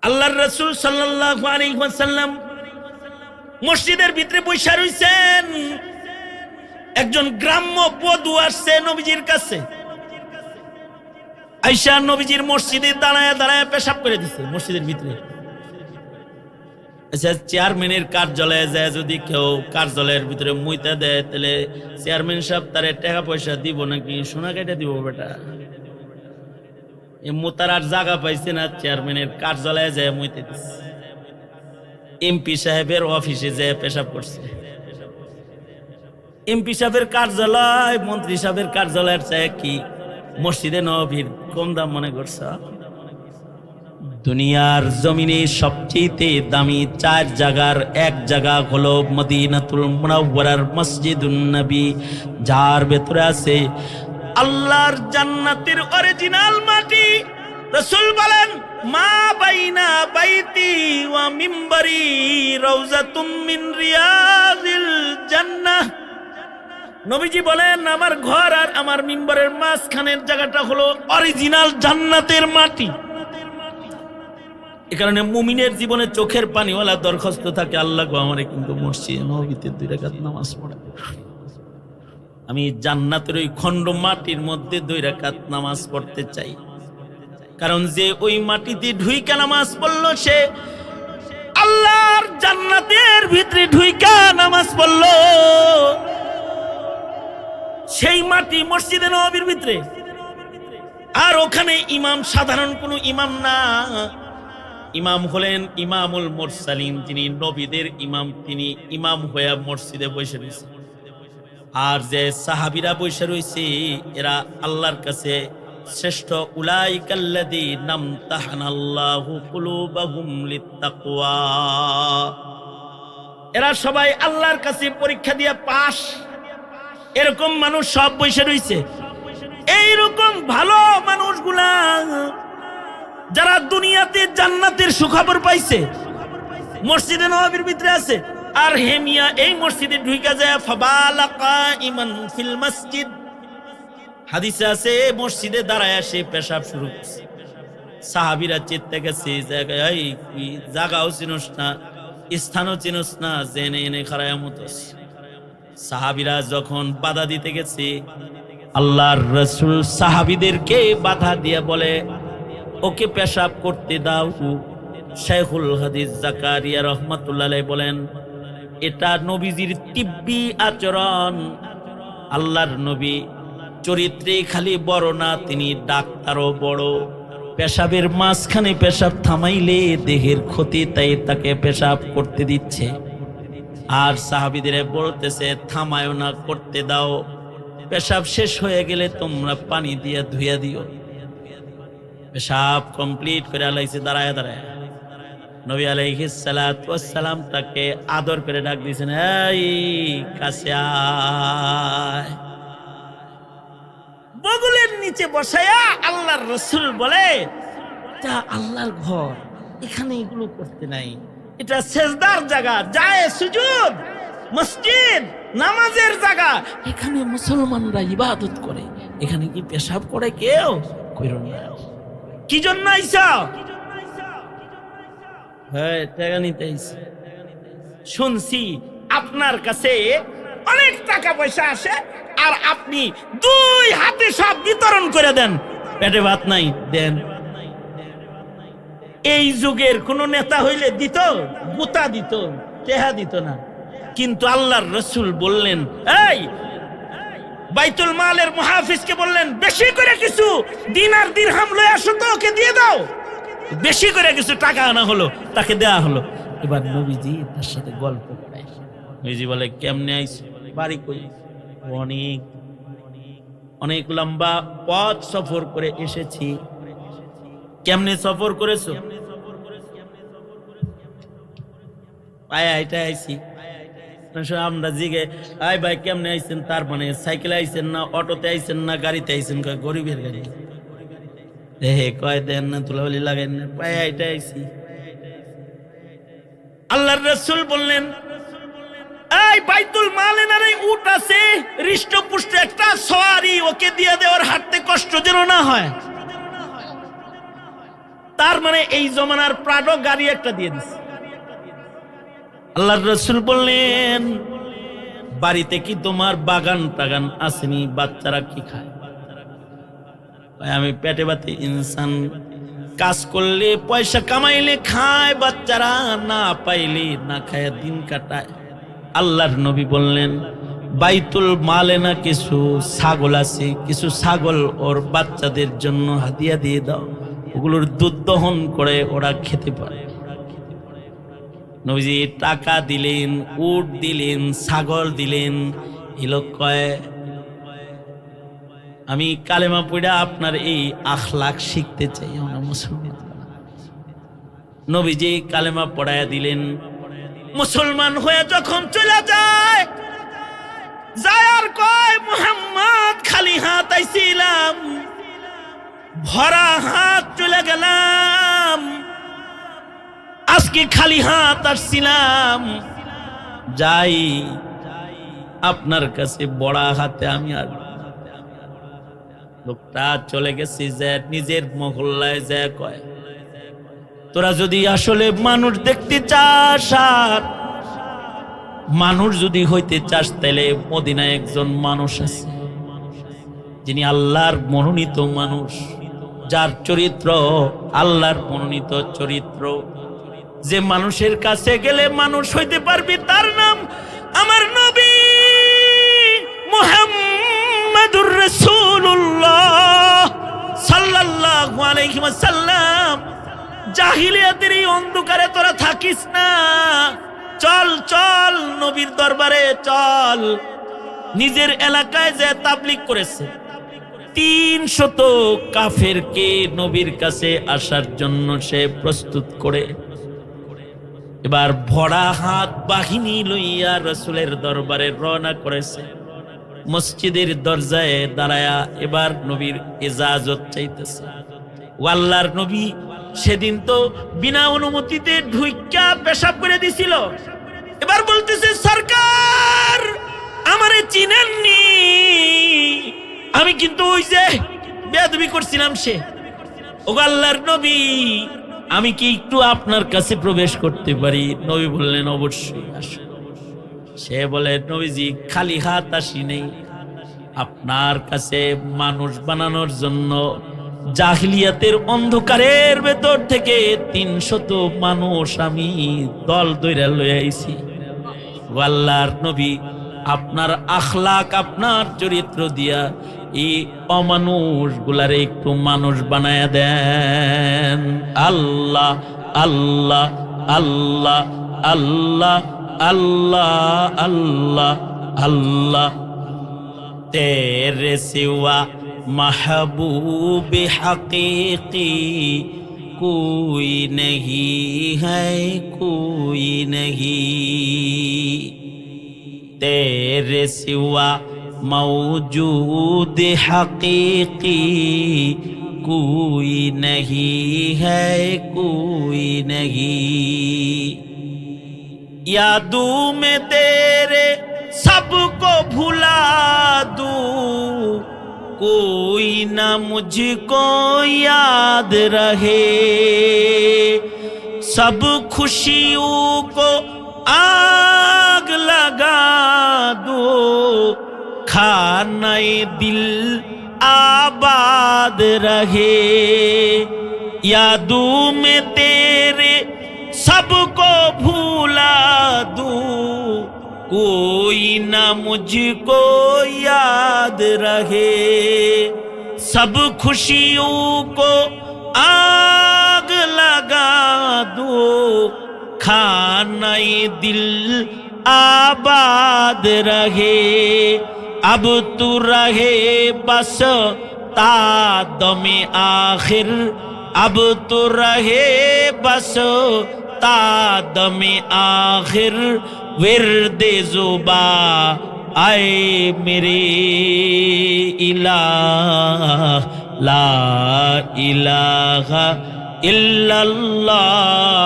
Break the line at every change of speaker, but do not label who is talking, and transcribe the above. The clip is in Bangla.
আল্লাহর রাসূল সাল্লাল্লাহু আলাইহি ওয়াসাল্লাম মসজিদের ভিতরে বসে রইছেন। একজন গ্রাম্য বধূ আসছে নবীজির কাছে। আয়েশা নবীজির মসজিদে দাঁড়ায় দাঁড়ায় পেশাব করে দিছে মসজিদের ভিতরে। আচ্ছা, চেয়ারম্যানের কার্যালয়ে যায় যদি কেউ কার্যালয়ের ভিতরে মুইতা দেয়, তাহলে চেয়ারম্যান সাহেব তারে টাকা পয়সা দিব নাকি সোনা কেটে দিব? বেটা, মোতার আর জায়গা পাইছে না, চেয়ারম্যানের কার্যালয়ে যায় মুইতে দিচ্ছে। এমপি সাহেবের অফিসে যায় পেশাব করছে। এমপি সাহেবের কার্যালয় মন্ত্রী সাহেবের কার্যালয়ের চায় কি মসজিদে নববীর কম দাম মনে করছে? দুনিয়ার জমিনে সবচেয়ে দামি 4 জায়গার এক জায়গা হলো মদিনাতুল মুনাওয়ারার মসজিদুন নবী, যার ভেতরে আছে আল্লাহর জান্নাতের অরিজিনাল মাটি। রাসূল বলেন, মা বাইনা বাইতি ওয়া মিম্বরি রাউযাতুম মিন রিয়াজিল জান্নাহ। নবীজি বলেন, আমার ঘর আর আমার মিম্বরের মাঝখানের জায়গাটা হলো অরিজিনাল জান্নাতের মাটি। এ কারণে মুমিনের জীবনে চোখের পানিওয়ালা দরখাস্ত থাকে, আল্লাহ গো আমারে কিন্তু মসজিদে নববীতে 2 রাকাত নামাজ পড়া। আমি জান্নাতের ওই খণ্ড মাটির মধ্যে 2 রাকাত নামাজ পড়তে চাই। কারণ যে ওই মাটিতে ঢুইকা নামাজ পড়লো সে আল্লাহর জান্নাতের ভিতরে ঢুইকা নামাজ পড়লো। সেই মাটি মসজিদে নববীর ভিতরে। আর ওখানে ইমাম সাধারণ কোনো ইমাম না, ইমাম হলেন ইমামুল মুরসালিন, যিনি নবীদের ইমাম। তিনি ইমাম হয়ে মসজিদে বসে রয়েছে। আর যে সাহাবীরা বসে রয়েছে এরা আল্লাহর কাছে শ্রেষ্ঠ। উলাইকাল্লাযীনা ইমতাহানাল্লাহু কুলুবাহুম লিত্তাকওয়া। এরা সবাই আল্লাহর কাছে পরীক্ষা দিয়ে পাস। এরকম মানুষ সব বসে রয়েছে। এইরকম ভালো মানুষগুলা যারা দুনিয়াতে জান্নাতের সুখবর পাইছে মসজিদে নববীর ভিতরে আছে। আর হেমিয়া এই মসজিদে ঢুইকা যায় ফাবালা কাইমান ফিল মসজিদ। হাদিসে আছে মসজিদে দাঁড়ায় সে পেশাব শুরু করছে। সাহাবীরা চিন্তা গেছে, জায়গায় জায়গাও চিনোস না, স্থানও চিনোস না, জেনে এনে খারায় মতস। সাহাবীরা যখন বাধা দিতে গেছে, আল্লাহর রাসূল সাহাবীদেরকে বাধা দিয়ে বলে, ওকে পেশাব করতে দাও। শাইখুল হাদিস জাকারিয়া রাহমাতুল্লাহ আলাইহি বলেন, এটা নবীজির তিব্বি আচরণ। আল্লাহর নবী চরিত্রে খালি বড় না, তিনি ডাক্তারও বড়। পেশাবের মাঝখানে পেশাব থামাইলে দেহের ক্ষতি, তাই তাকে পেশাব করতে দিচ্ছে। আর সাহাবীদের বলতেছে, থামায়ও না, করতে দাও। পেশাব শেষ হয়ে গেলে তোমরা পানি দিয়ে ধুইয়া দিও। পেশাব কমপ্লিট করে আলাইছে দাঁড়ায় দাঁড়ায়। নবী আলাইহিস সালাতু ওয়াস সালাম তাকে আদর করে ডাক দিয়েছেন, এই কাছে আয়। বগলের নিচে বসায়া আল্লাহর রাসূল বলে, এটা আল্লাহর ঘর, এখানে এগুলো করতে নাই। এটা সেজদার জায়গা, যায় সুজুদ, মসজিদ, নামাজের জায়গা। এখানে মুসলমানরা ইবাদত করে, এখানে কি পেশাব করে কেউ? কইরো না। কি জন্য আইছা? হ্যাঁ, টাকা নিতে আইছি। শুনছি আপনার কাছে অনেক টাকা পয়সা আসে আর আপনি 2 হাতে সব বিতরণ করে দেন। পেটে ভাত নাই, দেন। এই যুগের কোন নেতা হইলে দিত, গুতা দিত, টেহা দিত না। কিন্তু আল্লাহর রাসূল বললেন, এই বাইতুল মালের মুহাফিজকে বললেন, বেশি করে কিছু দিনার দিরহাম লয়ে আসো তো, ওকে দিয়ে দাও। বেশি করে কিছু টাকা আনা হলো, তাকে দেয়া হলো। এবার নবীজি তার সাথে গল্প করায়। নবীজি বলে, কেমনে আইছো? বাড়ি কই? অনেক অনেক লম্বা পথ সফর করে এসেছি। কেমনে সফর করেছো? পায়ে হাইটা আইছি। আমরা জিগে, আই ভাই কেমনে আইছেন? তার মানে সাইকেলে আইছেন না, অটোতে আইছেন না, গাড়িতে আইছেন? কয় গরিবের গাড়ি। কয় দেন না, তুলাবলি লাগাইন না, পায়ে হাইটা আইছি। আল্লাহর রাসূল বললেন, এই বাইতুল মালে না রে উট আছে, হৃষ্টপুষ্ট একটা সওয়ারি, ওকে দিয়ে দে, ওর হাঁটতে কষ্ট যেন না হয়। তার মানে এই জমানার প্রাডো গাড়ি একটা দিয়ে দিছে। আল্লাহর রাসূল বললেন, বাড়িতে কি তোমার বাগান টাগান আসেনি? বাচ্চারা কি খায়? আমি পেটে ভাতে ইনসান, কাজ করলে পয়সা কামাইলে খায়, বাচ্চারা না পাইলে না খায় দিন কাটায়। আল্লাহর নবী বললেন, বাইতুল মালে না কিছু ছাগল আছে, কিছু ছাগল ওর বাচ্চাদের জন্য হাদিয়া দিয়ে দাও, ওগুলোর দুধ দহন করে ওরা খেতে পারে। নবীজি টাকা দিলেন, উট দিলেন, ছাগল দিলেন। এই লোক কয়, আমি কালেমা পড়া আপনার এই আখলাক শিখতে চাই, আমরা মুসলমান। নবীজি কালেমা পড়ায়া দিলেন। মুসলমান হয়ে যখন চলে যায়, আর কয়, মুহাম্মদ খালি হাত আইছিলাম, ভরা হাত চলে গেলাম, আজকে খালি হাত আসছিলাম, যাই আপনার কাছে বড়া হাতে আমি আর। লোকটা চলে গেছে, যে নিজের মহল্লায় যায় কয়, তোরা যদি আসলে মানুষ দেখতে চাস আর মানুষ যদি হইতে চাস, তাহলে মদিনায় একজন মানুষ আছে যিনি আল্লাহর মনোনীত মানুষ, যার চরিত্র আল্লাহর মনোনীত চরিত্র, যে মানুষের কাছে গেলে মানুষ হইতে পারবি, তার নাম আমার নবী মুহাম্মাদুর রাসূলুল্লাহ সাল্লাল্লাহু আলাইহি ওয়াসাল্লাম। জাহিলিয়াতের এই অন্ধকারে তোরা থাকিস না, চল চল নবীর দরবারে চল। নিজের এলাকায় যে তাবলীগ করেছে, 300 কাফেরকে নবীর কাছে আসার জন্য সে প্রস্তুত করে এবার ভরা হাত বাহিনী লইয়া রাসূলের দরবারে রওনা করেছে। মসজিদের দরজায় দাঁড়ায়া এবার নবীর ইজাজত চাইতেছে। আল্লাহর নবী সেদিন তো বিনা অনুমতিতে ঢুইকা পেশাব করে দিছিল। এবার বলতেছে, সরকার আমারে চিনেননি, আমি কিন্তু ওই যে বেয়াদবি করছিলাম সে। ও আল্লাহর নবী, আমি কি একটু আপনার কাছে প্রবেশ করতে পারি? নবী বললেন, অবশ্যই আসো। সে বলে, নবীজি খালি হাত আসি নেই, আপনার কাছে মানুষ বানানোর জন্য জাহিলিয়াতের অন্ধকারের ভেতর থেকে 300 মানুষ আমি দল দইরা লয়ে আইছি। আল্লাহর নবী, আপনার আখলাক, আপনার চরিত্র দিয়া এই অমানুষ গুলারে একটু মানুষ বানায়া দেন। আল্লাহ আল্লাহ আল্লাহ আল্লাহ আল্লাহ আল্লাহ আল্লাহ, তেরে সিওয়া महबूब हकीकी कोई नहीं है, कोई नहीं, तेरे सिवा मौजूद हकीकी कोई नहीं है, कोई नहीं, यादों में तेरे सबको भुला दूं, कोई ना मुझको याद रहे, सब खुशियों को आग लगा दो, खाने दिल आबाद रहे, यादों में तेरे सबको भूला दूं, कोई ना मुझको याद रहे, सब खुशियों को आग लगा दो, खाने दिल आबाद रहे, अब तू रहे बस ता दमे आखिर, अब तू रहे बस ता दमे आखिर, विर्दे जुबा आए मेरे इलाह, ला इलाहा इल्लल्लाह